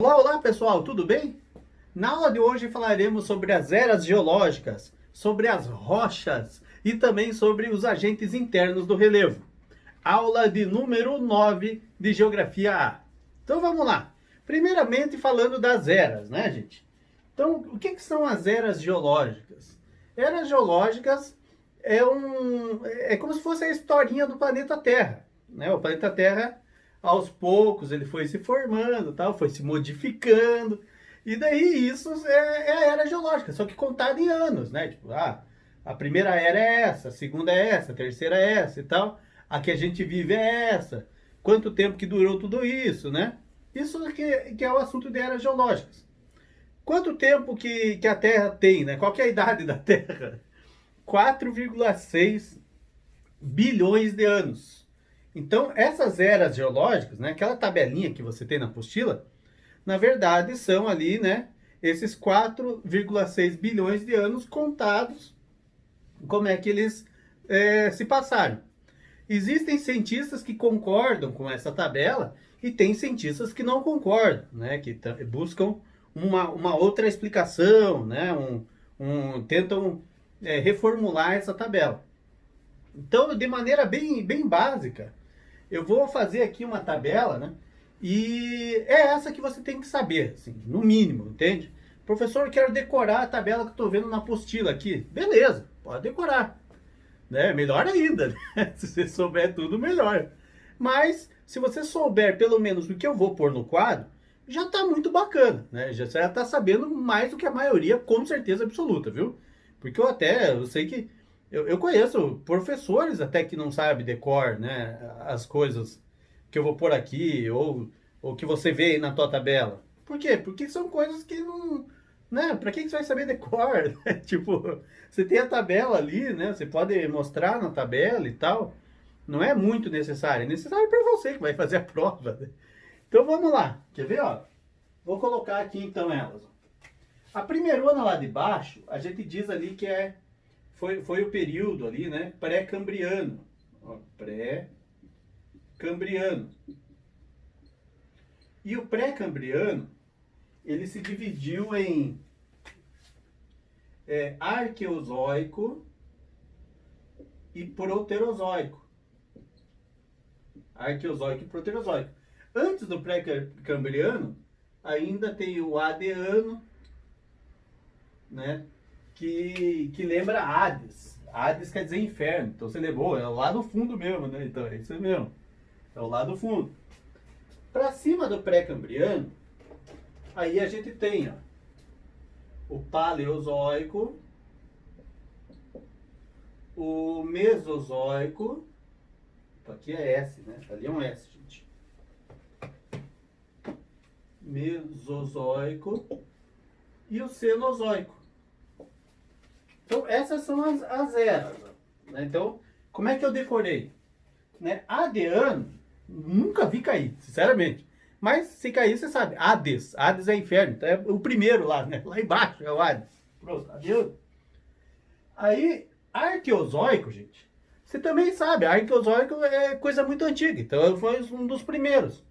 Olá, olá pessoal, tudo bem? Na aula de hoje falaremos sobre as eras geológicas, sobre as rochas e também sobre os agentes internos do relevo. Aula de número 9 de Geografia A. Então vamos lá. Primeiramente falando das eras, né, gente? Então, o que são as eras geológicas? Eras geológicas é como se fosse a historinha do planeta Terra, né? O planeta Terra, aos poucos, ele foi se formando, tal, foi se modificando, e daí isso é a era geológica, só que contada em anos, né? Tipo, a primeira era é essa, a segunda é essa, a terceira é essa e tal, a que a gente vive é essa, quanto tempo que durou tudo isso, né? Isso que é o assunto de eras geológicas. Quanto tempo que a Terra tem, né? Qual que é a idade da Terra? 4,6 bilhões de anos. Então, essas eras geológicas, né, aquela tabelinha que você tem na apostila, na verdade são ali, né, esses 4,6 bilhões de anos contados, como é que eles se passaram. Existem cientistas que concordam com essa tabela e tem cientistas que não concordam, né, que buscam uma outra explicação, né, tentam reformular essa tabela. Então, de maneira bem básica, eu vou fazer aqui uma tabela, né? E é essa que você tem que saber, assim, no mínimo, entende? Professor, eu quero decorar a tabela que eu estou vendo na apostila aqui. Beleza, pode decorar. Né? Melhor ainda, né? Se você souber tudo, melhor. Mas, se você souber pelo menos o que eu vou pôr no quadro, já está muito bacana, né? Já está sabendo mais do que a maioria, com certeza absoluta, viu? Porque eu sei que eu conheço professores até que não sabem decor, né? As coisas que eu vou pôr aqui ou que você vê aí na tua tabela. Por quê? Porque são coisas que não, né? Pra que você vai saber decor? Tipo, você tem a tabela ali, né? Você pode mostrar na tabela e tal. Não é muito necessário. É necessário para você que vai fazer a prova, né? Então vamos lá. Quer ver, ó? Vou colocar aqui então elas. A primeirona lá de baixo, a gente diz ali que foi o período ali, né? Pré-cambriano. Pré-cambriano. E o pré-cambriano, ele se dividiu em arqueozoico e proterozoico. Arqueozoico e proterozoico. Antes do pré-cambriano, ainda tem o adeano, né? Que lembra Hades. Hades quer dizer inferno. Então você levou, é lá no fundo mesmo, né? Então é isso mesmo. É o lado fundo. Para cima do pré-cambriano, aí a gente tem, ó, o paleozoico, o mesozoico. Aqui é S, né? Ali é um S, gente. Mesozoico e o cenozoico. Então, essas são as eras. Né? Então, como é que eu decorei? Né? Adeano, nunca vi cair, sinceramente. Mas se cair, você sabe. Hades. Hades é inferno. Então é o primeiro lá, né? Lá embaixo é o Hades. Pronto, adeano. Aí, arqueozoico, gente. Você também sabe, arqueozoico é coisa muito antiga. Então foi um dos primeiros.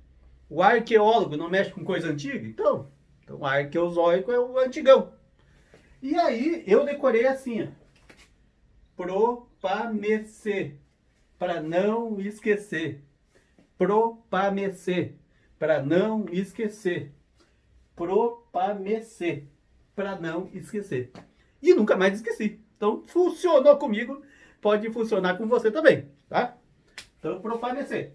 O arqueólogo não mexe com coisa antiga? Então arqueozoico é o antigão. E aí eu decorei assim, ó. Propamecê, para não esquecer. Propamecê, para não esquecer. Propamecê, para não esquecer. E nunca mais esqueci. Então funcionou comigo, pode funcionar com você também, tá? Então propamecê.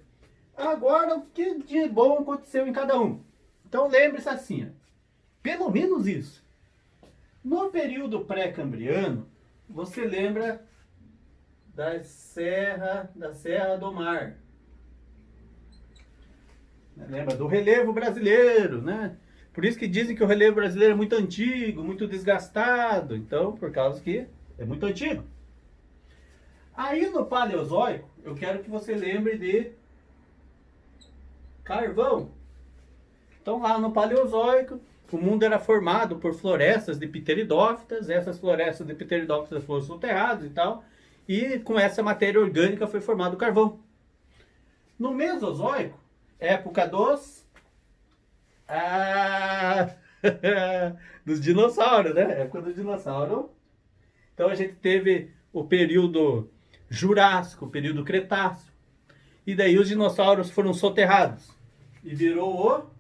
Agora, o que de bom aconteceu em cada um? Então lembre-se assim, ó, pelo menos isso. No período pré-cambriano, você lembra da Serra do Mar. Lembra do relevo brasileiro, né? Por isso que dizem que o relevo brasileiro é muito antigo, muito desgastado. Então, por causa que é muito antigo. Aí no Paleozoico, eu quero que você lembre de carvão. Então lá no Paleozoico, o mundo era formado por florestas de pteridófitas, essas florestas de pteridófitas foram soterradas e tal, e com essa matéria orgânica foi formado o carvão. No Mesozoico, época dos Ah, dos dinossauros, né? Época do dinossauro. Então a gente teve o período Jurássico, o período Cretáceo. E daí os dinossauros foram soterrados. E virou o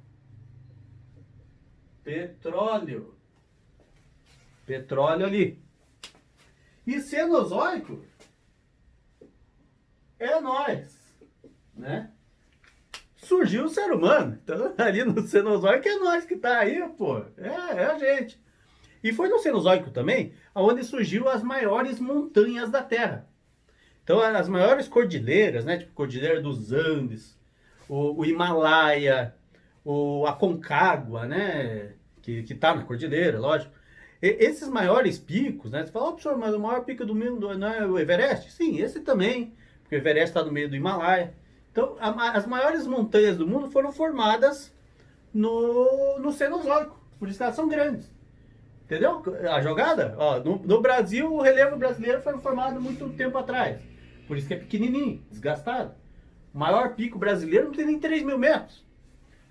petróleo. Petróleo ali. E Cenozoico é nós, né? Surgiu o ser humano. Então, ali no Cenozoico é nós que tá aí, pô. É a gente. E foi no Cenozoico também onde surgiu as maiores montanhas da Terra. Então, as maiores cordilheiras, né? Tipo, Cordilheira dos Andes, o Himalaia, o Aconcagua, né? Que tá na cordilheira, lógico. Esses maiores picos, né? Você fala, oh, professor, mas o maior pico do mundo não é o Everest? Sim, esse também, porque o Everest está no meio do Himalaia. Então, as maiores montanhas do mundo foram formadas no Cenozoico, por isso que elas são grandes. Entendeu? A jogada? Ó, no Brasil, o relevo brasileiro foi formado muito tempo atrás. Por isso que é pequenininho, desgastado. O maior pico brasileiro não tem nem 3 mil metros.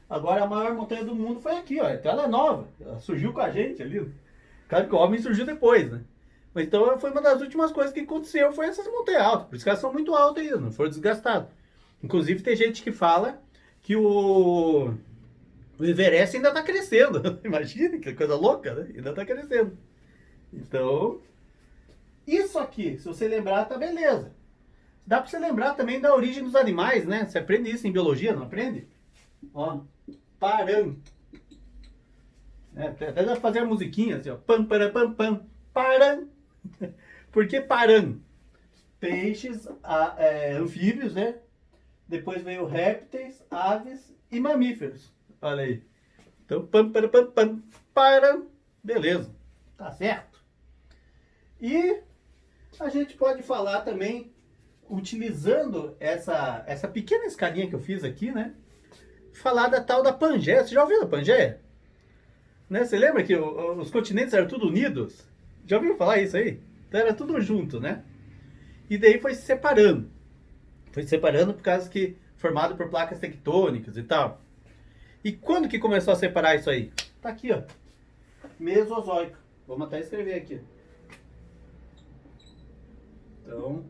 Agora, a maior montanha do mundo foi aqui, ó. Então ela é nova. Ela surgiu com a gente ali. Claro que o homem surgiu depois, né? Mas então foi uma das últimas coisas que aconteceu, foi essas montanhas altas. Por isso que elas são muito altas ainda, não foram desgastadas. Inclusive tem gente que fala que o Everest ainda está crescendo. Imagina, que coisa louca, né? Ainda está crescendo. Então, isso aqui, se você lembrar, tá beleza. Dá para você lembrar também da origem dos animais, né? Você aprende isso em biologia, não aprende? Ó, param. Até dá pra fazer a musiquinha assim, ó. Pam, para, pam, pam, param. Por que param? Peixes, anfíbios, né? Depois veio répteis, aves e mamíferos. Olha aí. Então, pam, para, pam, pam, param. Beleza. Tá certo. E a gente pode falar também, utilizando essa pequena escadinha que eu fiz aqui, né? Falar da tal da Pangeia. Você já ouviu da Pangeia? Né? Você lembra que os continentes eram tudo unidos? Já ouviu falar isso aí? Então era tudo junto, né? E daí foi se separando. Foi se separando por causa que formado por placas tectônicas e tal. E quando que começou a separar isso aí? Tá aqui, ó. Mesozoico. Vamos até escrever aqui. Então,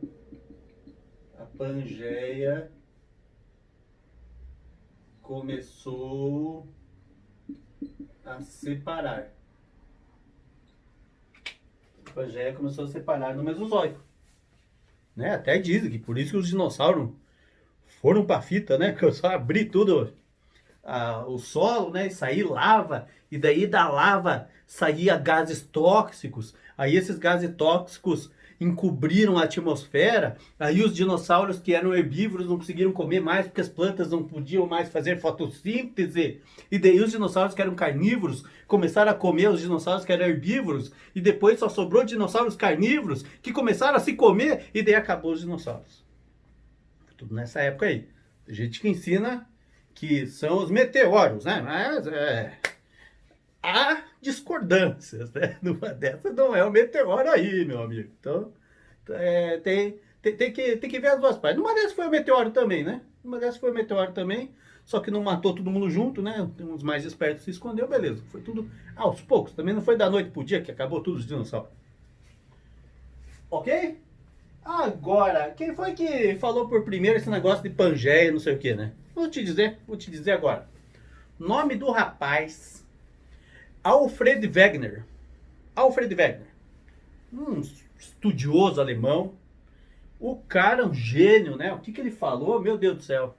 a Pangeia começou a separar. A Pangeia começou a separar no Mesozoico. Né? Até dizem que por isso que os dinossauros foram pra fita, né? Que eu só abri tudo, o solo, né? E sair lava, e daí da lava saía gases tóxicos. Aí esses gases tóxicos encobriram a atmosfera. Aí os dinossauros que eram herbívoros não conseguiram comer mais porque as plantas não podiam mais fazer fotossíntese. E daí os dinossauros que eram carnívoros começaram a comer os dinossauros que eram herbívoros. E depois só sobrou dinossauros carnívoros que começaram a se comer. E daí acabou os dinossauros. Tudo nessa época aí. Tem gente que ensina que são os meteoros, né? Mas há discordâncias, né? Numa dessas não é o meteoro aí, meu amigo. Então, tem que ver as duas partes. Numa dessas foi o meteoro também, né? Numa dessas foi o meteoro também, só que não matou todo mundo junto, né? Uns mais espertos se escondeu, beleza. Foi tudo aos poucos. Também não foi da noite pro dia que acabou tudo os dinossauros. Ok? Agora, quem foi que falou por primeiro esse negócio de Pangeia, não sei o que, né? Vou te dizer agora. Nome do rapaz, Alfred Wegener. Alfred Wegener. Um estudioso alemão. O cara é um gênio, né? O que ele falou, meu Deus do céu.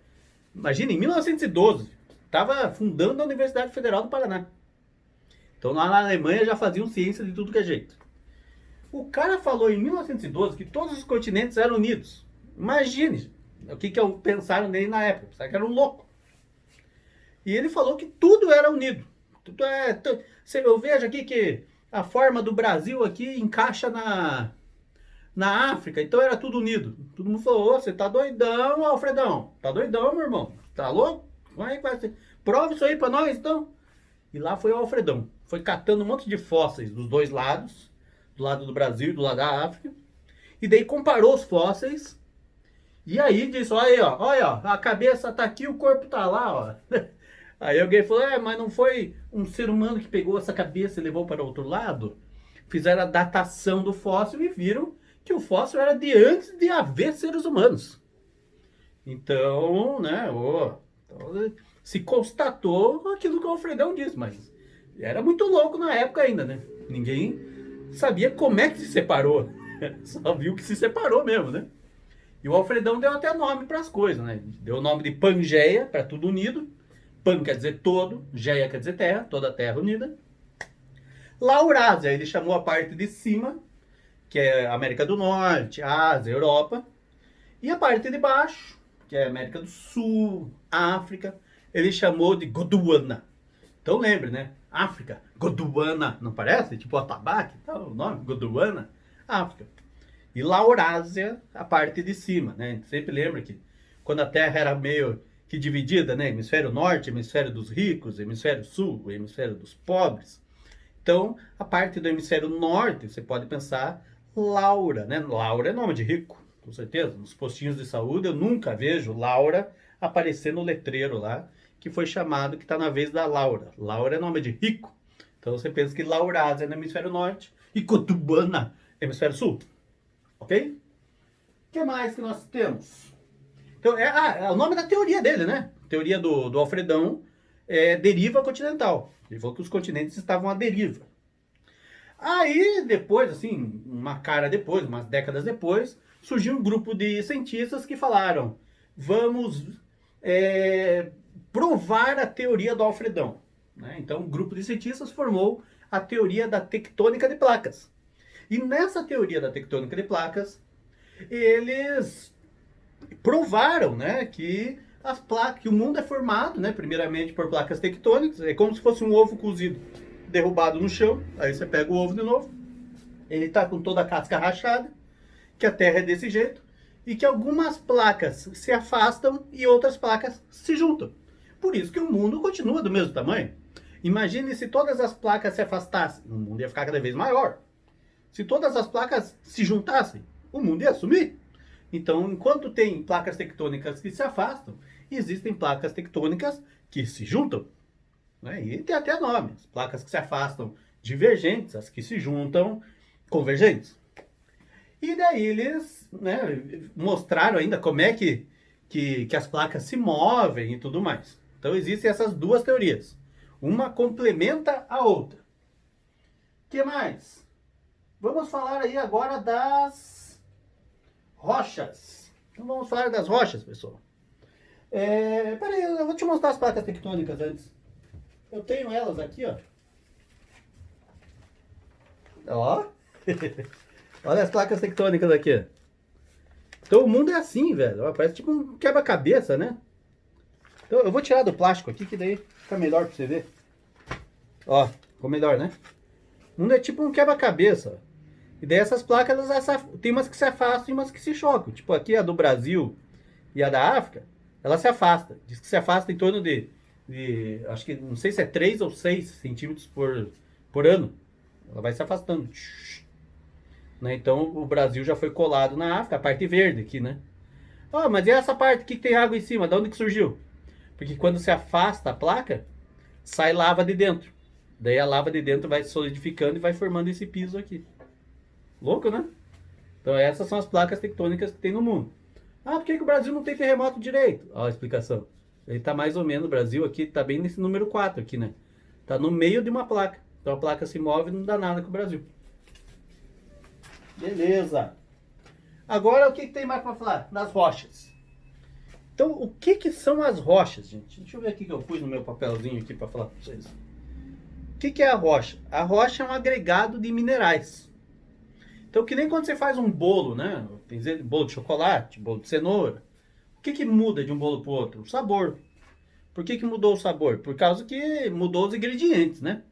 Imagina, em 1912, estava fundando a Universidade Federal do Paraná. Então lá na Alemanha já faziam ciência de tudo que é jeito. O cara falou em 1912 que todos os continentes eram unidos. Imagine o que pensaram nele na época. Pensaram que era um louco. E ele falou que tudo era unido. Eu vejo aqui que a forma do Brasil aqui encaixa na África. Então era tudo unido. Todo mundo falou, você tá doidão, Alfredão. Tá doidão, meu irmão. Tá louco? Vai ser. Prova isso aí pra nós, então. E lá foi o Alfredão. Foi catando um monte de fósseis dos dois lados. Do lado do Brasil e do lado da África. E daí comparou os fósseis. E aí disse, olha aí, ó, a cabeça tá aqui, o corpo tá lá, ó. Aí alguém falou, mas não foi um ser humano que pegou essa cabeça e levou para outro lado? Fizeram a datação do fóssil e viram que o fóssil era de antes de haver seres humanos. Então, né, então, se constatou aquilo que o Alfredão disse, mas era muito louco na época ainda, né? Ninguém sabia como é que se separou. Só viu que se separou mesmo, né? E o Alfredão deu até nome para as coisas, né? Deu o nome de Pangeia, para tudo unido. Pan quer dizer todo, Geia quer dizer terra, toda a terra unida. Laurásia, ele chamou a parte de cima, que é América do Norte, Ásia, Europa. E a parte de baixo, que é América do Sul, África, ele chamou de Gondwana. Então lembre, né? África, Gondwana, não parece? Tipo atabaque, tal, o nome, Gondwana, África. E Laurásia, a parte de cima, né? A gente sempre lembra que quando a Terra era meio que dividida, né? Hemisfério norte, hemisfério dos ricos, hemisfério sul, hemisfério dos pobres. Então, a parte do hemisfério norte, você pode pensar Laura, né? Laura é nome de rico, com certeza. Nos postinhos de saúde eu nunca vejo Laura aparecer no letreiro lá, que foi chamado, que está na vez da Laura. Laura é nome de rico. Então você pensa que Laurásia é no hemisfério norte e Cotubana, hemisfério sul. Ok? O que mais que nós temos? Então, é o nome da teoria dele, né? Teoria do Alfredão é deriva continental. Ele falou que os continentes estavam à deriva. Aí, depois, assim, uma cara depois, umas décadas depois, surgiu um grupo de cientistas que falaram: vamos provar a teoria do Alfredão. Né? Então, um grupo de cientistas formou a teoria da tectônica de placas. E nessa teoria da tectônica de placas, eles provaram, né, que as placas, que o mundo é formado, né, primeiramente por placas tectônicas, é como se fosse um ovo cozido derrubado no chão, aí você pega o ovo de novo, ele está com toda a casca rachada, que a Terra é desse jeito, e que algumas placas se afastam e outras placas se juntam. Por isso que o mundo continua do mesmo tamanho. Imagine se todas as placas se afastassem, o mundo ia ficar cada vez maior. Se todas as placas se juntassem, o mundo ia sumir. Então, enquanto tem placas tectônicas que se afastam, existem placas tectônicas que se juntam. Né? E tem até nome. As placas que se afastam, divergentes, as que se juntam, convergentes. E daí eles, né, mostraram ainda como é que as placas se movem e tudo mais. Então, existem essas duas teorias. Uma complementa a outra. O que mais? Vamos falar aí agora das rochas. Então vamos falar das rochas, pessoal. Peraí, eu vou te mostrar as placas tectônicas antes. Eu tenho elas aqui, ó. Ó. Olha as placas tectônicas aqui. Então o mundo é assim, velho. Ó, parece tipo um quebra-cabeça, né? Então eu vou tirar do plástico aqui, que daí fica melhor pra você ver. Ó, ficou melhor, né? O mundo é tipo um quebra-cabeça. E daí essas placas, tem umas que se afastam e umas que se chocam. Tipo aqui a do Brasil e a da África, ela se afasta. Diz que se afasta em torno de acho que, não sei se é 3 ou 6 centímetros por ano. Ela vai se afastando. Né? Então o Brasil já foi colado na África, a parte verde aqui, né? Mas e essa parte aqui que tem água em cima? De onde que surgiu? Porque quando se afasta a placa, sai lava de dentro. Daí a lava de dentro vai solidificando e vai formando esse piso aqui. Louco, né? Então essas são as placas tectônicas que tem no mundo. Por que o Brasil não tem terremoto direito? Ó a explicação. Ele tá mais ou menos, o Brasil aqui tá bem nesse número 4 aqui, né? Tá no meio de uma placa. Então a placa se move e não dá nada com o Brasil. Beleza. Agora o que tem mais para falar? Das rochas. Então o que são as rochas, gente? Deixa eu ver aqui que eu pus no meu papelzinho aqui para falar para vocês. O que é a rocha? A rocha é um agregado de minerais. Então, que nem quando você faz um bolo, né? Tem bolo de chocolate, bolo de cenoura. O que muda de um bolo para o outro? O sabor. Por que mudou o sabor? Por causa que mudou os ingredientes, né?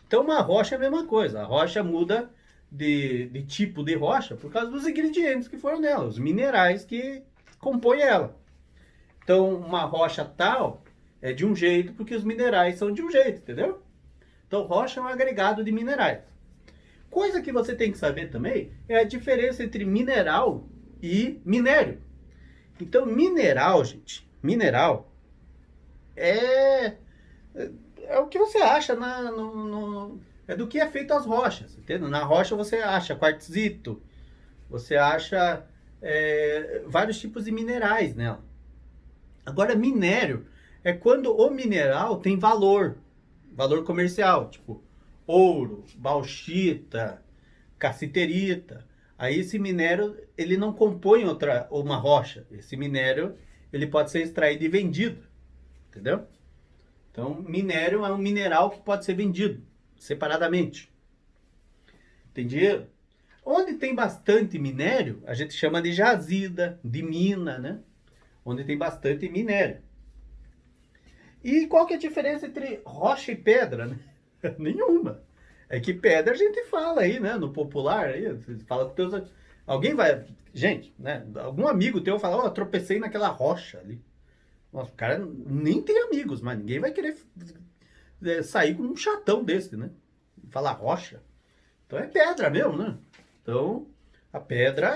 Então, uma rocha é a mesma coisa. A rocha muda de tipo de rocha por causa dos ingredientes que foram nela, os minerais que compõem ela. Então, uma rocha tal é de um jeito porque os minerais são de um jeito, entendeu? Então, rocha é um agregado de minerais. Coisa que você tem que saber também é a diferença entre mineral e minério. Então, mineral, gente, mineral é É o que você acha é do que é feito as rochas, entendeu? Na rocha você acha quartzito, você acha vários tipos de minerais nela. Agora, minério é quando o mineral tem valor, valor comercial, tipo ouro, bauxita, cassiterita. Aí esse minério, ele não compõe uma rocha. Esse minério, ele pode ser extraído e vendido, entendeu? Então, minério é um mineral que pode ser vendido separadamente. Entendi? Onde tem bastante minério, a gente chama de jazida, de mina, né? Onde tem bastante minério. E qual que é a diferença entre rocha e pedra, né? Nenhuma. É que pedra a gente fala aí, né? No popular, aí, você fala com teus. Alguém vai. Gente, né? Algum amigo teu fala, ó, oh, tropecei naquela rocha ali. Nossa, o cara nem tem amigos, mas ninguém vai querer sair com um chatão desse, né? Falar rocha. Então é pedra mesmo, né? Então, a pedra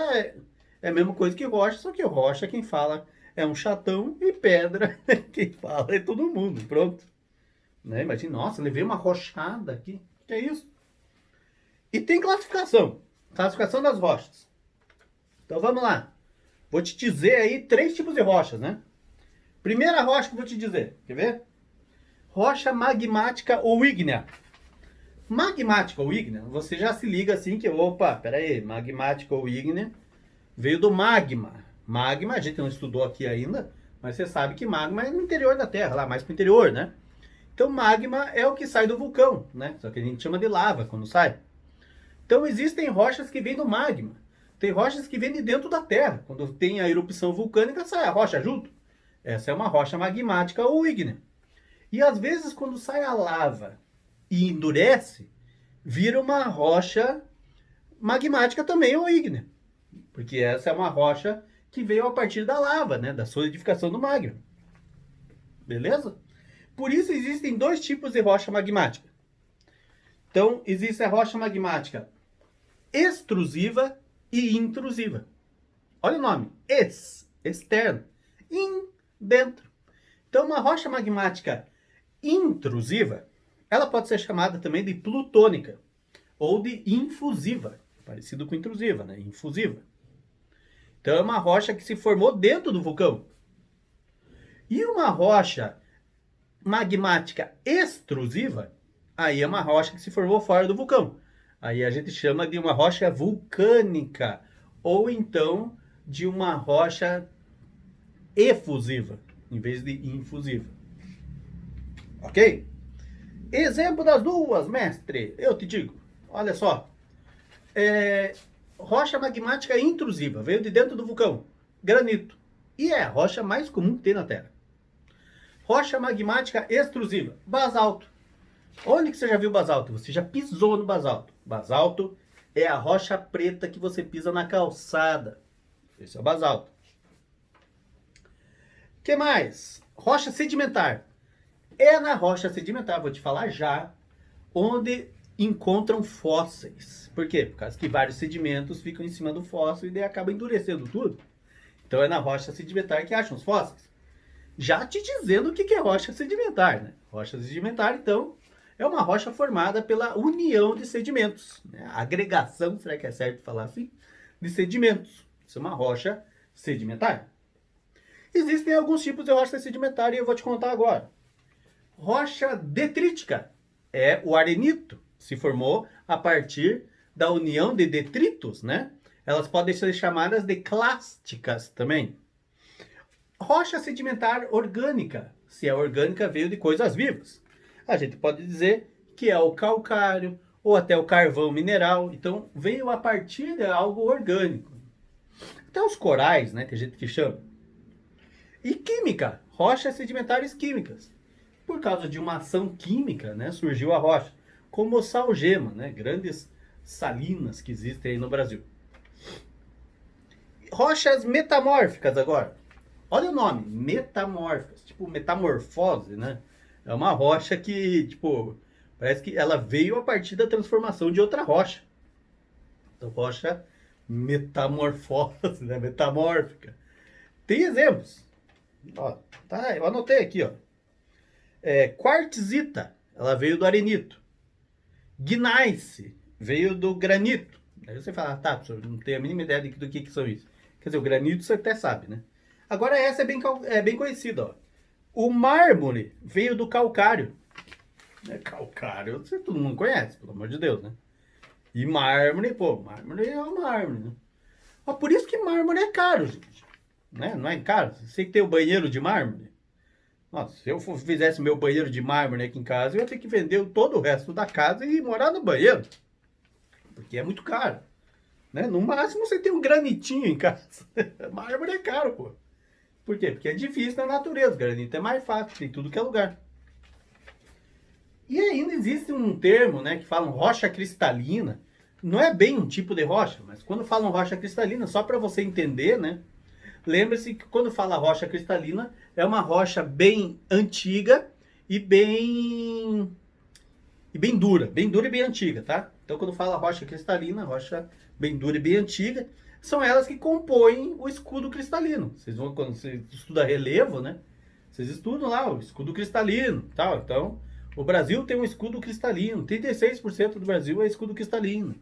é a mesma coisa que rocha, só que rocha quem fala é um chatão e pedra quem fala é todo mundo. Pronto. Né? Imagina, nossa, levei uma rochada aqui. Que é isso? E tem classificação. Classificação das rochas. Então vamos lá. Vou te dizer aí 3 tipos de rochas, né? Primeira rocha que eu vou te dizer. Quer ver? Rocha magmática ou ígnea. Magmática ou ígnea, você já se liga assim que, opa, peraí, magmática ou ígnea veio do magma. Magma, a gente não estudou aqui ainda, mas você sabe que magma é no interior da Terra, lá mais pro interior, né? Então magma é o que sai do vulcão, né? Só que a gente chama de lava quando sai. Então existem rochas que vêm do magma. Tem rochas que vêm de dentro da Terra. Quando tem a erupção vulcânica, sai a rocha junto. Essa é uma rocha magmática ou ígnea. E às vezes quando sai a lava e endurece, vira uma rocha magmática também ou ígnea. Porque essa é uma rocha que veio a partir da lava, né? Da solidificação do magma. Beleza? Por isso existem 2 tipos de rocha magmática. Então, existe a rocha magmática extrusiva e intrusiva. Olha o nome. Externo. Dentro. Então, uma rocha magmática intrusiva, ela pode ser chamada também de plutônica ou de infusiva, parecido com intrusiva, né? Infusiva. Então é uma rocha que se formou dentro do vulcão. E uma rocha magmática extrusiva, aí é uma rocha que se formou fora do vulcão. Aí a gente chama de uma rocha vulcânica ou então de uma rocha efusiva, em vez de infusiva. Ok? Exemplo das duas, mestre. Eu te digo. Olha só. Rocha magmática intrusiva. Veio de dentro do vulcão. Granito. E é a rocha mais comum que tem na Terra. Rocha magmática extrusiva. Basalto. Onde que você já viu basalto? Você já pisou no basalto. Basalto é a rocha preta que você pisa na calçada. Esse é o basalto. O que mais? Rocha sedimentar. É na rocha sedimentar, vou te falar já, onde encontram fósseis. Por quê? Por causa que vários sedimentos ficam em cima do fóssil e daí acaba endurecendo tudo. Então é na rocha sedimentar que acham os fósseis. Já te dizendo o que é rocha sedimentar, né? Rocha sedimentar, então, é uma rocha formada pela união de sedimentos. Né? Agregação, será que é certo falar assim? De sedimentos. Isso é uma rocha sedimentar. Existem alguns tipos de rocha sedimentar e eu vou te contar agora. Rocha detrítica é o arenito. Se formou a partir da união de detritos, né? Elas podem ser chamadas de clásticas também. Rocha sedimentar orgânica. Se é orgânica, veio de coisas vivas. A gente pode dizer que é o calcário ou até o carvão mineral. Então, veio a partir de algo orgânico. Até os corais, né? Tem gente que chama. E química. Rochas sedimentares químicas. Por causa de uma ação química, né? Surgiu a rocha. Como o salgema, né? Grandes salinas que existem aí no Brasil. Rochas metamórficas agora. Olha o nome, metamórficas, tipo metamorfose, né? É uma rocha que, tipo, parece que ela veio a partir da transformação de outra rocha. Então, rocha metamorfose, né? Metamórfica. Tem exemplos. Ó, tá, eu anotei aqui, ó. Quartzita, ela veio do arenito. Gneiss veio do granito. Aí você fala, tá, professor, não tenho a mínima ideia do que são isso. Quer dizer, o granito você até sabe, né? Agora essa é bem conhecida, ó. O mármore veio do calcário. Calcário, você, todo mundo conhece, pelo amor de Deus, né? E mármore, pô, mármore é o mármore, né? Ó, por isso que mármore é caro, gente. Né? Não é caro? Você tem o banheiro de mármore. Nossa, se eu fizesse meu banheiro de mármore aqui em casa, eu ia ter que vender todo o resto da casa e morar no banheiro. Porque é muito caro. Né? No máximo você tem um granitinho em casa. Mármore é caro, pô. Por quê? Porque é difícil na natureza. Granito é mais fácil, tem tudo que é lugar. E ainda existe um termo, né, que falam rocha cristalina. Não é bem um tipo de rocha, mas quando falam rocha cristalina, só para você entender, né? Lembre-se que quando fala rocha cristalina, é uma rocha bem antiga e bem dura e bem antiga, tá? Então quando fala rocha cristalina, rocha bem dura e bem antiga, são elas que compõem o escudo cristalino. Vocês vão, quando você estuda relevo, né? Vocês estudam lá o escudo cristalino, tal. Então, o Brasil tem um escudo cristalino. 36% do Brasil é escudo cristalino.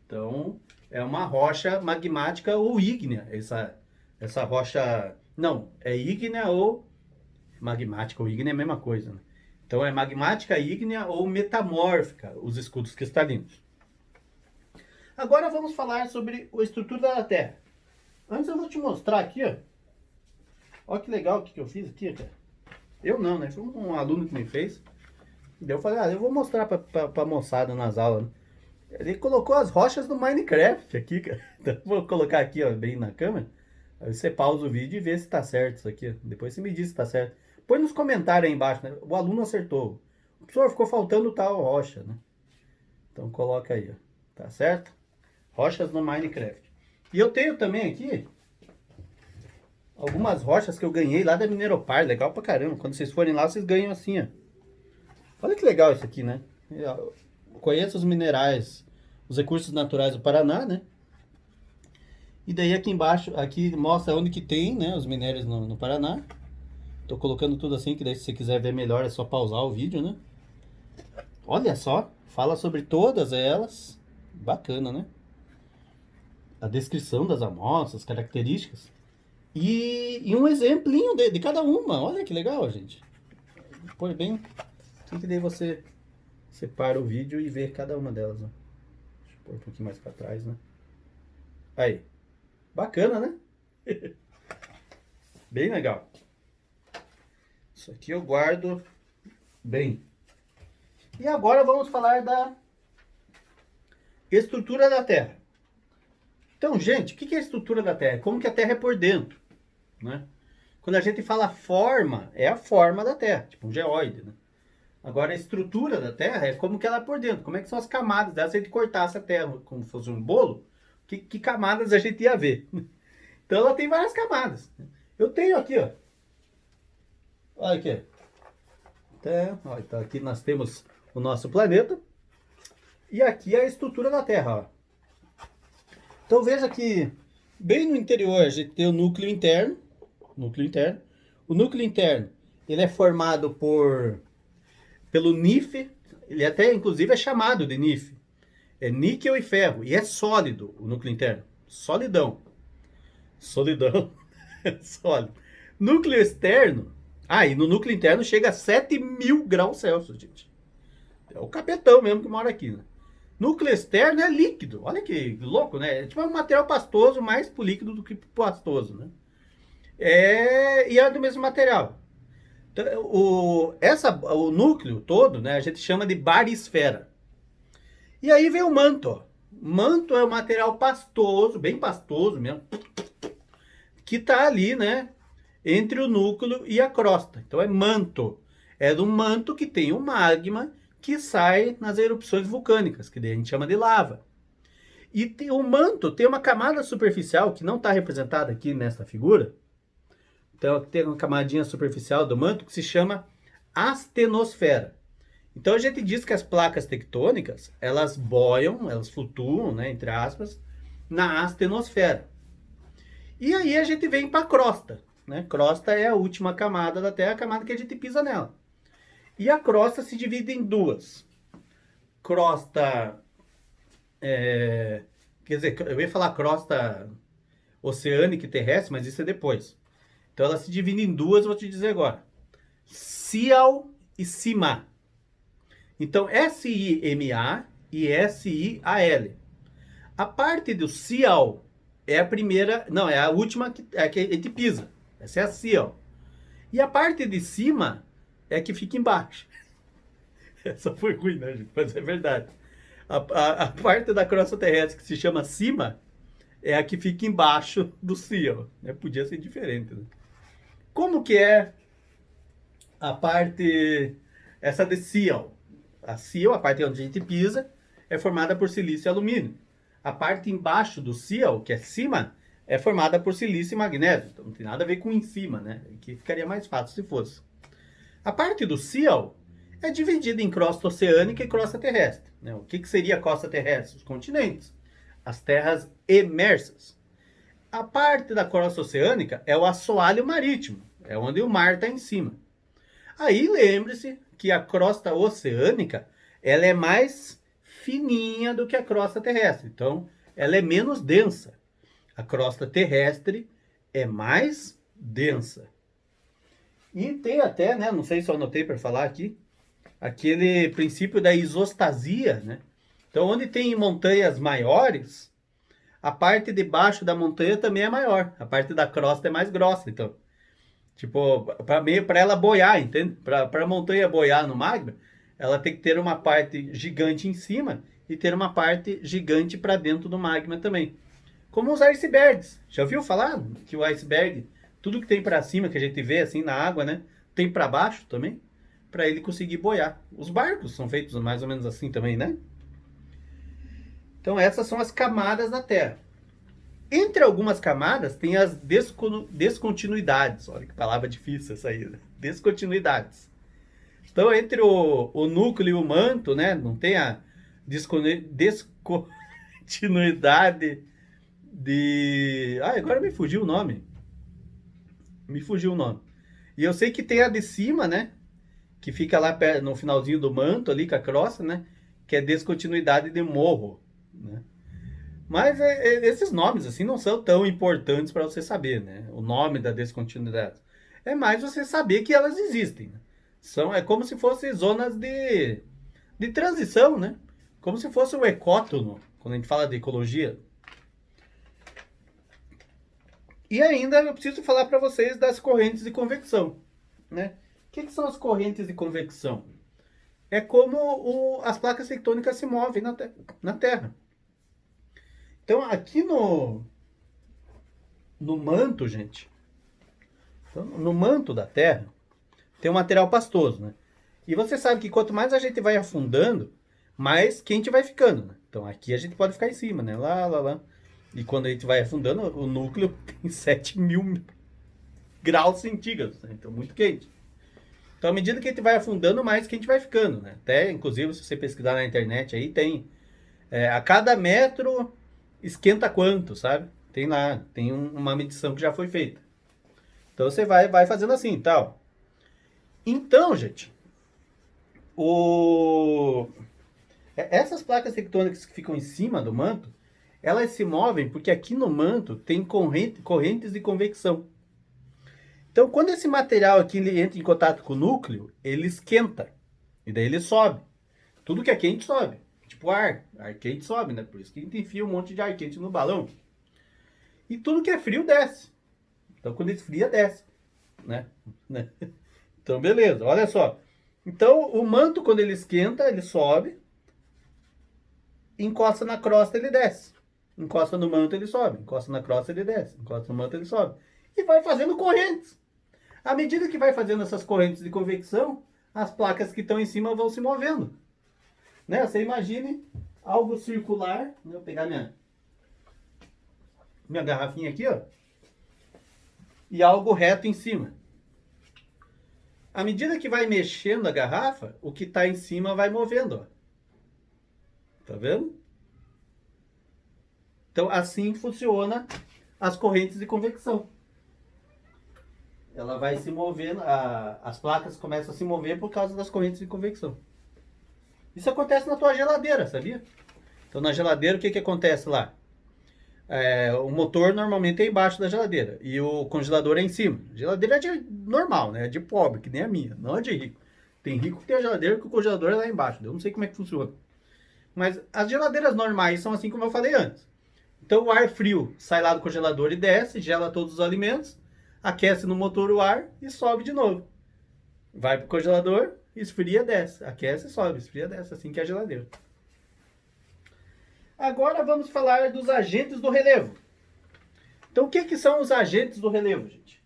Então, é uma rocha magmática ou ígnea. Essa rocha... Não, é ígnea ou... Magmática ou ígnea é a mesma coisa, né? Então, é magmática, ígnea ou metamórfica, os escudos cristalinos. Agora vamos falar sobre a estrutura da Terra. Antes eu vou te mostrar aqui, ó. Olha que legal o que eu fiz aqui, cara. Eu não, né? Foi um aluno que me fez. Daí eu falei, eu vou mostrar pra moçada nas aulas, né? Ele colocou as rochas do Minecraft aqui, cara. Então vou colocar aqui, ó, bem na câmera. Aí você pausa o vídeo e vê se tá certo isso aqui. Depois você me diz se tá certo. Põe nos comentários aí embaixo, né? O aluno acertou. O professor ficou faltando tal rocha, né? Então coloca aí, ó. Tá certo? Rochas no Minecraft. E eu tenho também aqui algumas rochas que eu ganhei lá da Mineropar. Legal pra caramba. Quando vocês forem lá, vocês ganham assim, ó. Olha que legal isso aqui, né? Eu conheço os minerais, os recursos naturais do Paraná, né? E daí aqui embaixo, aqui mostra onde que tem, né, os minérios no Paraná. Tô colocando tudo assim, que daí se você quiser ver melhor é só pausar o vídeo, né? Olha só, fala sobre todas elas. Bacana, né? A descrição das amostras, características. E um exemplinho de cada uma. Olha que legal, gente. Põe bem. Assim que daí você separa o vídeo e vê cada uma delas. Ó. Deixa eu pôr um pouquinho mais para trás, né? Aí. Bacana, né? Bem legal. Isso aqui eu guardo bem. E agora vamos falar da estrutura da Terra. Então, gente, o que é a estrutura da Terra? Como que a Terra é por dentro, né? Quando a gente fala forma, é a forma da Terra, tipo um geóide, né? Agora, a estrutura da Terra é como que ela é por dentro, como é que são as camadas dela. Se a gente cortasse a Terra como se fosse um bolo, que camadas a gente ia ver? Então, ela tem várias camadas. Eu tenho aqui, ó. Olha aqui. Então, aqui nós temos o nosso planeta. E aqui é a estrutura da Terra, ó. Então veja que bem no interior a gente tem o núcleo interno. O núcleo interno, ele é formado pelo NIF. Ele até inclusive é chamado de NIF. É níquel e ferro. E é sólido o núcleo interno. Solidão. Sólido. Núcleo externo. E no núcleo interno chega a 7.000 graus Celsius, gente. É o capetão mesmo que mora aqui, né? Núcleo externo é líquido. Olha que louco, né? É tipo um material pastoso, mais pro líquido do que pro pastoso, né? E é do mesmo material. Então, o núcleo todo, né? A gente chama de barisfera. E aí vem o manto, ó. Manto é um material pastoso, bem pastoso mesmo, que tá ali, né? Entre o núcleo e a crosta. Então é manto. É do manto que tem o magma que sai nas erupções vulcânicas, que daí a gente chama de lava. E o manto tem uma camada superficial que não está representada aqui nessa figura. Então tem uma camadinha superficial do manto que se chama astenosfera. Então a gente diz que as placas tectônicas, elas boiam, elas flutuam, né, entre aspas, na astenosfera. E aí a gente vem para a crosta. Né? Crosta é a última camada da Terra, a camada que a gente pisa nela. E a crosta se divide em duas. Crosta, quer dizer, eu ia falar crosta oceânica e terrestre, mas isso é depois. Então ela se divide em duas, vou te dizer agora. Sial e Sima. Então S-I-M-A e S-I-A-L. A parte do Sial é a primeira, não, é a última que a gente pisa. Essa é a Sial. E a parte de cima é a que fica embaixo. Essa foi ruim, né, gente? Mas é verdade. A parte da crosta terrestre que se chama cima é a que fica embaixo do Sial. Né? Podia ser diferente, né? Como que é a parte, essa de Sial? A Sial, a parte onde a gente pisa, é formada por silício e alumínio. A parte embaixo do Sial, que é cima, é formada por silício e magnésio. Então não tem nada a ver com em cima, né? Que ficaria mais fácil se fosse. A parte do Sial é dividida em crosta oceânica e crosta terrestre. Né? O que seria a crosta terrestre? Os continentes, as terras emersas. A parte da crosta oceânica é o assoalho marítimo, é onde o mar está em cima. Aí lembre-se que a crosta oceânica ela é mais fininha do que a crosta terrestre, então ela é menos densa. A crosta terrestre é mais densa. E tem até, né, não sei se eu anotei para falar aqui, aquele princípio da isostasia, né? Então, onde tem montanhas maiores, a parte de baixo da montanha também é maior. A parte da crosta é mais grossa, então. Tipo, para ela boiar, entende? Para a montanha boiar no magma, ela tem que ter uma parte gigante em cima e ter uma parte gigante para dentro do magma também. Como os icebergs. Já ouviu falar que o iceberg, tudo que tem para cima que a gente vê assim na água, né? Tem para baixo também, para ele conseguir boiar. Os barcos são feitos mais ou menos assim também, né? Então essas são as camadas da Terra. Entre algumas camadas tem as descontinuidades. Olha que palavra difícil essa aí. Né? Descontinuidades. Então entre o núcleo e o manto, né? Não tem a descontinuidade de... Ah, agora me fugiu o nome. Me fugiu o nome. E eu sei que tem a de cima, né? Que fica lá no finalzinho do manto ali com a crosta, né? Que é descontinuidade de morro, né? Mas esses nomes assim não são tão importantes para você saber, né? O nome da descontinuidade. É mais você saber que elas existem. Né? É como se fossem zonas de transição, né? Como se fosse o ecótono, quando a gente fala de ecologia. E ainda eu preciso falar para vocês das correntes de convecção, né? O que são as correntes de convecção? É como as placas tectônicas se movem na Terra. Então, aqui no manto, gente, então, no manto da Terra, tem um material pastoso, né? E você sabe que quanto mais a gente vai afundando, mais quente vai ficando, né? Então, aqui a gente pode ficar em cima, né? Lá. E quando a gente vai afundando, o núcleo tem 7.000 graus centígrados, né? Então, muito quente. Então, à medida que a gente vai afundando, mais quente vai ficando, né? Até, inclusive, se você pesquisar na internet aí, tem... a cada metro esquenta quanto, sabe? Tem lá, tem uma medição que já foi feita. Então, você vai fazendo assim, tal. Então, gente, essas placas tectônicas que ficam em cima do manto, elas se movem porque aqui no manto tem correntes de convecção. Então, quando esse material aqui ele entra em contato com o núcleo, ele esquenta. E daí ele sobe. Tudo que é quente sobe. Tipo ar quente sobe, né? Por isso que a gente enfia um monte de ar quente no balão. E tudo que é frio desce. Então, quando esfria, desce. Né? Então, beleza. Olha só. Então, o manto, quando ele esquenta, ele sobe. Encosta na crosta, ele desce. Encosta no manto, ele sobe. Encosta na crosta, ele desce. Encosta no manto, ele sobe. E vai fazendo correntes. À medida que vai fazendo essas correntes de convecção, as placas que estão em cima vão se movendo. Né? Você imagine algo circular. Vou pegar minha garrafinha aqui, ó. E algo reto em cima. À medida que vai mexendo a garrafa, o que está em cima vai movendo, ó. Tá vendo? Então, assim funciona as correntes de convecção. ela vai se movendo, as placas começam a se mover por causa das correntes de convecção. Isso acontece na tua geladeira, sabia? Então na geladeira o que acontece lá? O motor normalmente é embaixo da geladeira e o congelador é em cima. A geladeira é de normal, né? É de pobre, que nem a minha, não é de rico. Tem rico que tem a geladeira que o congelador é lá embaixo. Eu não sei como é que funciona. Mas as geladeiras normais são assim como eu falei antes. Então o ar frio sai lá do congelador e desce, gela todos os alimentos, aquece no motor o ar e sobe de novo. Vai pro congelador, esfria, desce. Aquece, sobe, esfria, desce. Assim que é a geladeira. Agora vamos falar dos agentes do relevo. Então o que são os agentes do relevo, gente?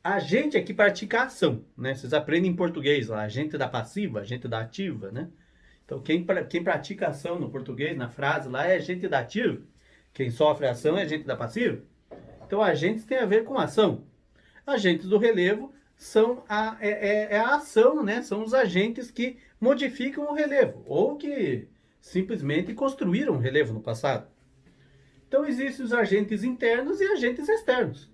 Agente é que pratica ação, né? Vocês aprendem em português lá, agente da passiva, agente da ativa, né? Então quem pratica ação no português, na frase lá, é agente da ativa. Quem sofre ação é agente da passiva. Então agentes tem a ver com ação. Agentes do relevo são a ação, né? São os agentes que modificam o relevo ou que simplesmente construíram o relevo no passado. Então existem os agentes internos e agentes externos.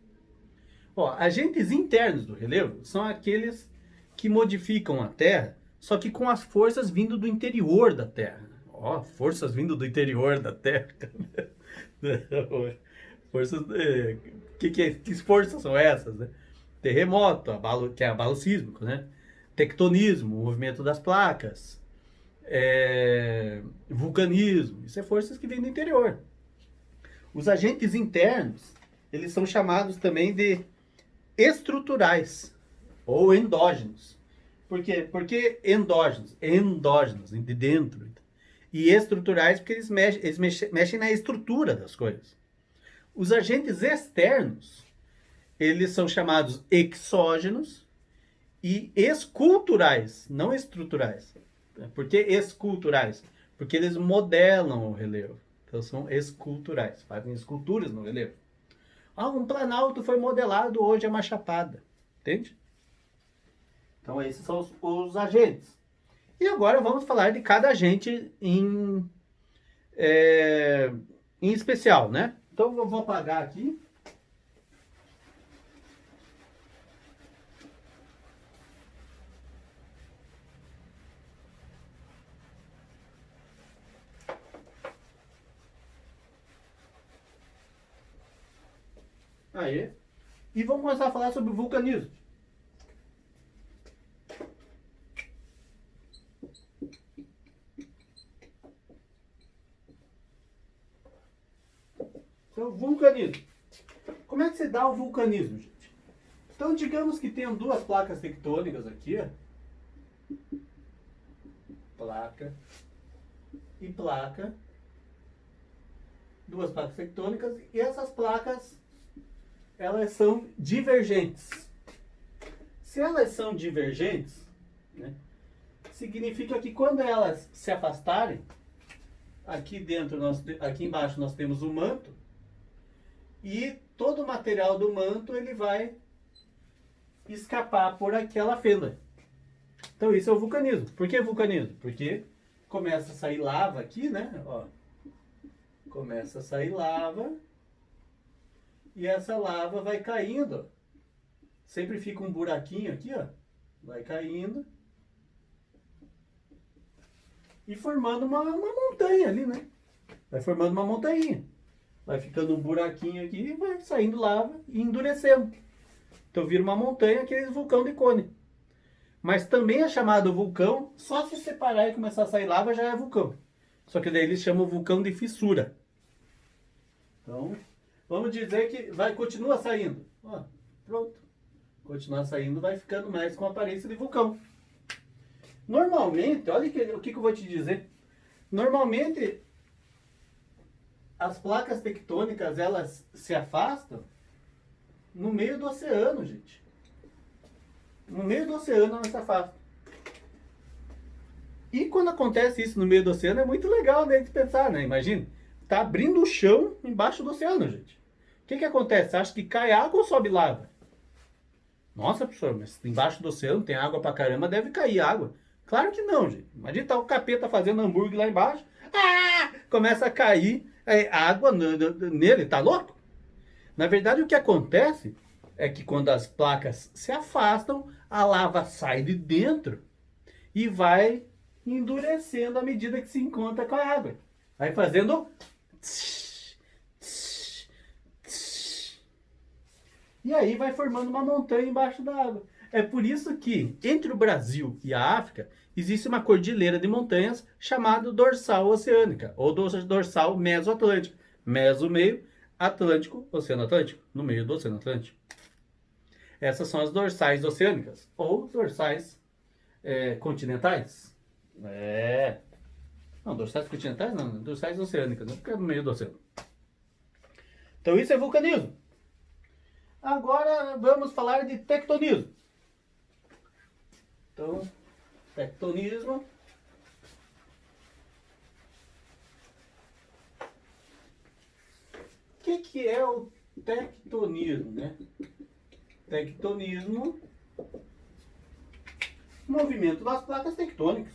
Agentes internos do relevo são aqueles que modificam a Terra, só que com as forças vindo do interior da Terra. Forças vindo do interior da Terra. Forças. Que forças são essas, né? Terremoto, que é abalo sísmico, né? Tectonismo, movimento das placas. Vulcanismo. Isso é forças que vêm do interior. Os agentes internos, eles são chamados também de estruturais ou endógenos. Por quê? Porque endógenos, de dentro. E estruturais porque eles mexem na estrutura das coisas. Os agentes externos, eles são chamados exógenos e esculturais, não estruturais. Por que esculturais? Porque eles modelam o relevo. Então são esculturais, fazem esculturas no relevo. Um planalto foi modelado, hoje é uma chapada. Entende? Então esses são os agentes. E agora vamos falar de cada agente em especial, né? Então eu vou apagar aqui. Aí. E vamos começar a falar sobre o vulcanismo. Então, vulcanismo. Como é que se dá o vulcanismo, gente? Então, digamos que tenham duas placas tectônicas aqui, ó. Placa e placa. Duas placas tectônicas e essas placas, elas são divergentes. Se elas são divergentes, né, significa que quando elas se afastarem, aqui embaixo nós temos o manto, e todo o material do manto ele vai escapar por aquela fenda. Então isso é o vulcanismo. Por que vulcanismo? Porque começa a sair lava aqui, né? Começa a sair lava e essa lava vai caindo. Sempre fica um buraquinho aqui, ó. Vai caindo e formando uma montanha ali, né? Vai formando uma montanha. Vai ficando um buraquinho aqui e vai saindo lava e endurecendo. Então vira uma montanha, aquele vulcão de Cone. Mas também é chamado vulcão, só se separar e começar a sair lava já é vulcão. Só que daí eles chamam vulcão de fissura. Então, vamos dizer que continua saindo. Pronto. Continuar saindo, vai ficando mais com a aparência de vulcão. Normalmente, olha o que eu vou te dizer. Normalmente, as placas tectônicas, elas se afastam no meio do oceano, gente. No meio do oceano elas se afastam. E quando acontece isso no meio do oceano, é muito legal, né, de pensar, né? Imagina, tá abrindo o chão embaixo do oceano, gente. O que acontece? Você acha que cai água ou sobe lava? Nossa, professor, mas embaixo do oceano tem água pra caramba, deve cair água. Claro que não, gente. Imagina tá o capeta fazendo hambúrguer lá embaixo. Começa a cair água nele, tá louco? Na verdade, o que acontece é que quando as placas se afastam, a lava sai de dentro e vai endurecendo à medida que se encontra com a água. Vai fazendo... E aí vai formando uma montanha embaixo da água. É por isso que entre o Brasil e a África existe uma cordilheira de montanhas chamada dorsal oceânica, ou dorsal mesoatlântica. Meso, meio, Atlântico, Oceano Atlântico, no meio do Oceano Atlântico. Essas são as dorsais oceânicas, ou dorsais continentais. Não, dorsais continentais não, dorsais oceânicas, né? Porque é no meio do oceano. Então isso é vulcanismo. Agora vamos falar de tectonismo. Então, tectonismo. O que é o tectonismo, né? Tectonismo, movimento das placas tectônicas.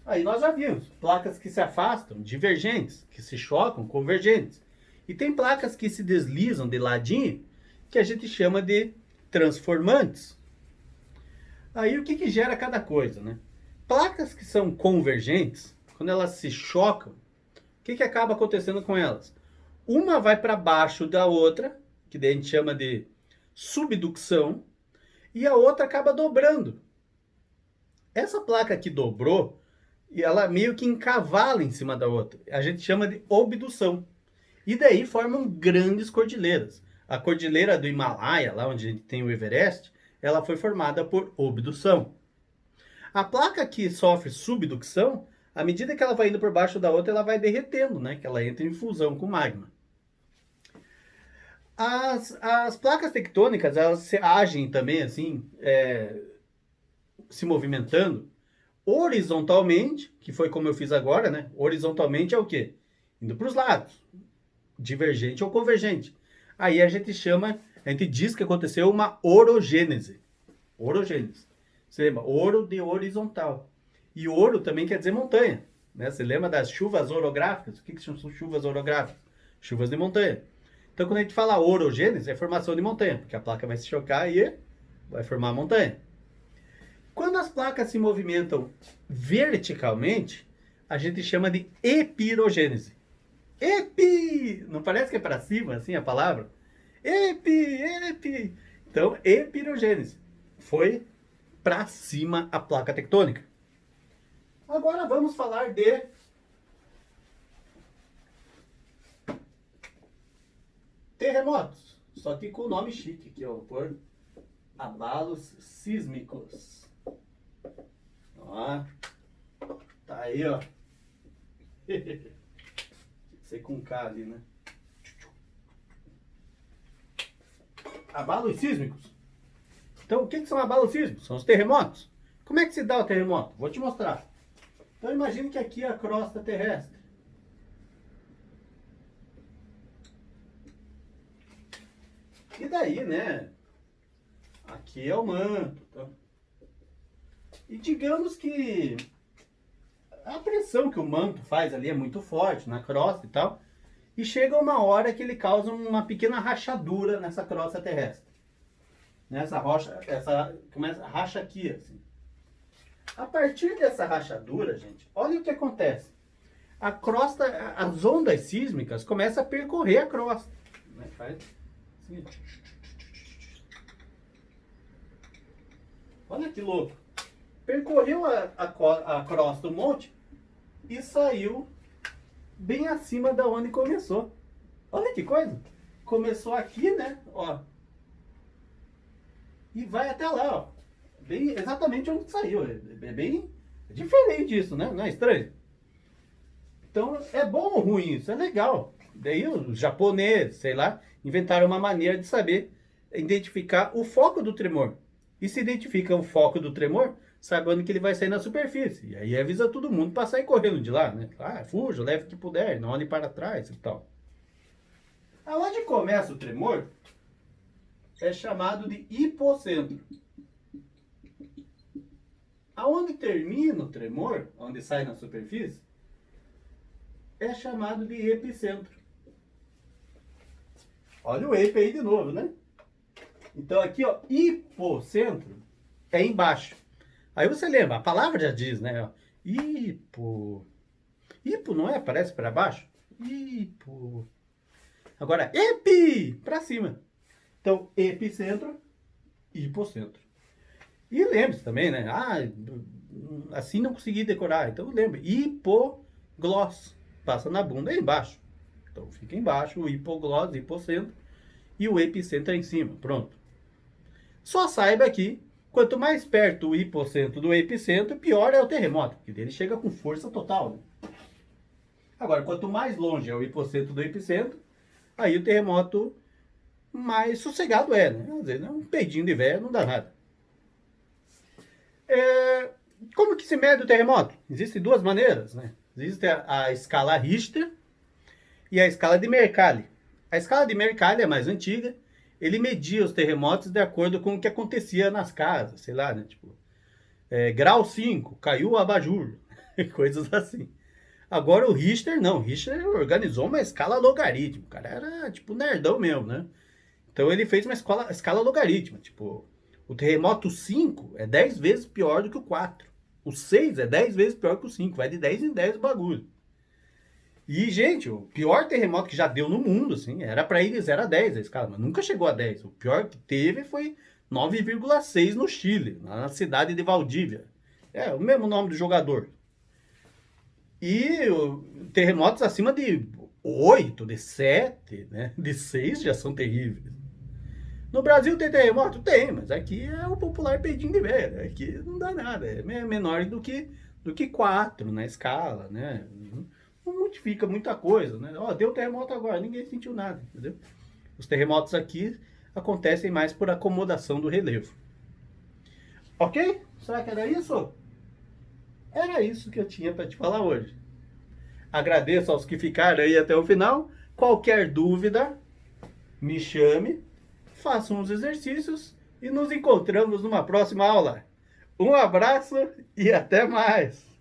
Aí nós já vimos, placas que se afastam, divergentes, que se chocam, convergentes. E tem placas que se deslizam de ladinho, que a gente chama de transformantes. Aí o que gera cada coisa, né? Placas que são convergentes, quando elas se chocam, o que acaba acontecendo com elas? Uma vai para baixo da outra, que daí a gente chama de subducção, e a outra acaba dobrando. Essa placa que dobrou, e ela meio que encavala em cima da outra. A gente chama de obdução. E daí formam grandes cordilheiras. A cordilheira do Himalaia, lá onde a gente tem o Everest, ela foi formada por obdução. A placa que sofre subducção, à medida que ela vai indo por baixo da outra, ela vai derretendo, né? Que ela entra em fusão com o magma. As placas tectônicas, elas se agem também assim, se movimentando horizontalmente, que foi como eu fiz agora, né? Horizontalmente é o quê? Indo para os lados, divergente ou convergente. Aí a gente diz que aconteceu uma orogênese. Orogênese. Você lembra? Oro de horizontal. E ouro também quer dizer montanha, né? Você lembra das chuvas orográficas? O que são chuvas orográficas? Chuvas de montanha. Então, quando a gente fala orogênese, é formação de montanha, porque a placa vai se chocar e vai formar a montanha. Quando as placas se movimentam verticalmente, a gente chama de epirogênese. Não parece que é para cima, assim, a palavra? Epi. Então, epirogênese. Foi para cima a placa tectônica. Agora vamos falar de terremotos. Só que com o nome chique, que eu vou pôr abalos sísmicos. Ó, tá aí, ó. Sei com K ali, né? Abalos sísmicos. Então, o que são abalos sísmicos? São os terremotos. Como é que se dá o terremoto? Vou te mostrar. Então, imagine que aqui é a crosta terrestre. E daí, né? Aqui é o manto. Tá? E digamos que a pressão que o manto faz ali é muito forte na crosta e tal. E chega uma hora que ele causa uma pequena rachadura nessa crosta terrestre. Nessa rocha, racha aqui, assim. A partir dessa rachadura, gente, olha o que acontece. A crosta, as ondas sísmicas começam a percorrer a crosta. Né? Faz assim. Olha que louco. Percorreu a crosta um monte e saiu bem acima da onde começou. Olha que coisa. Começou aqui, né? Ó. E vai até lá, ó. Bem, exatamente onde saiu. É bem diferente isso, né? Não é estranho? Então, é bom ou ruim isso? É legal. Daí os japoneses, sei lá, inventaram uma maneira de saber identificar o foco do tremor. E se identifica o foco do tremor, sabendo que ele vai sair na superfície. E aí avisa todo mundo para sair correndo de lá, né? Ah, fuja, leve o que puder, não olhe para trás e tal. Aonde começa o tremor é chamado de hipocentro. Aonde termina o tremor, onde sai na superfície, é chamado de epicentro. Olha o epi aí de novo, né? Então aqui, ó, hipocentro é embaixo. Aí você lembra, a palavra já diz, né? Hipo. Hipo não é? Parece para baixo? Hipo. Agora, epi, para cima. Então, epicentro, hipocentro. E lembre-se também, né? Ah, assim não consegui decorar. Então lembre, hipogloss. Passa na bunda aí embaixo. Então fica embaixo o hipogloss, hipocentro. E o epicentro é em cima. Pronto. Só saiba que quanto mais perto o hipocentro do epicentro, pior é o terremoto. Porque ele chega com força total. Né? Agora, quanto mais longe é o hipocentro do epicentro, aí o terremoto mais sossegado é, né? Às vezes, um peidinho de véia não dá nada. Como que se mede o terremoto? Existem duas maneiras, né? Existe a escala Richter e a escala de Mercalli. A escala de Mercalli é mais antiga. Ele media os terremotos de acordo com o que acontecia nas casas, sei lá, né? Tipo, grau 5, caiu o abajur, coisas assim. Agora o Richter, não. O Richter organizou uma escala logarítmica. O cara era, tipo, nerdão mesmo, né? Então ele fez uma escala logarítmica. Tipo, o terremoto 5 é 10 vezes pior do que o 4. O 6 é 10 vezes pior que o 5. Vai de 10 em 10 o bagulho. E, gente, o pior terremoto que já deu no mundo, assim, era pra ir de 0 a 10 a escala, mas nunca chegou a 10. O pior que teve foi 9,6 no Chile, na cidade de Valdívia. É o mesmo nome do jogador. E terremotos acima de 8, de 7, né? De 6 já são terríveis. No Brasil tem terremoto? Tem, mas aqui é o popular peidinho de velho. Aqui não dá nada. É menor do que 4 na escala, né? Não modifica muita coisa, né? Ó, deu terremoto agora, ninguém sentiu nada, entendeu? Os terremotos aqui acontecem mais por acomodação do relevo. Ok? Será que era isso? Era isso que eu tinha para te falar hoje. Agradeço aos que ficaram aí até o final. Qualquer dúvida, me chame, faça uns exercícios e nos encontramos numa próxima aula. Um abraço e até mais!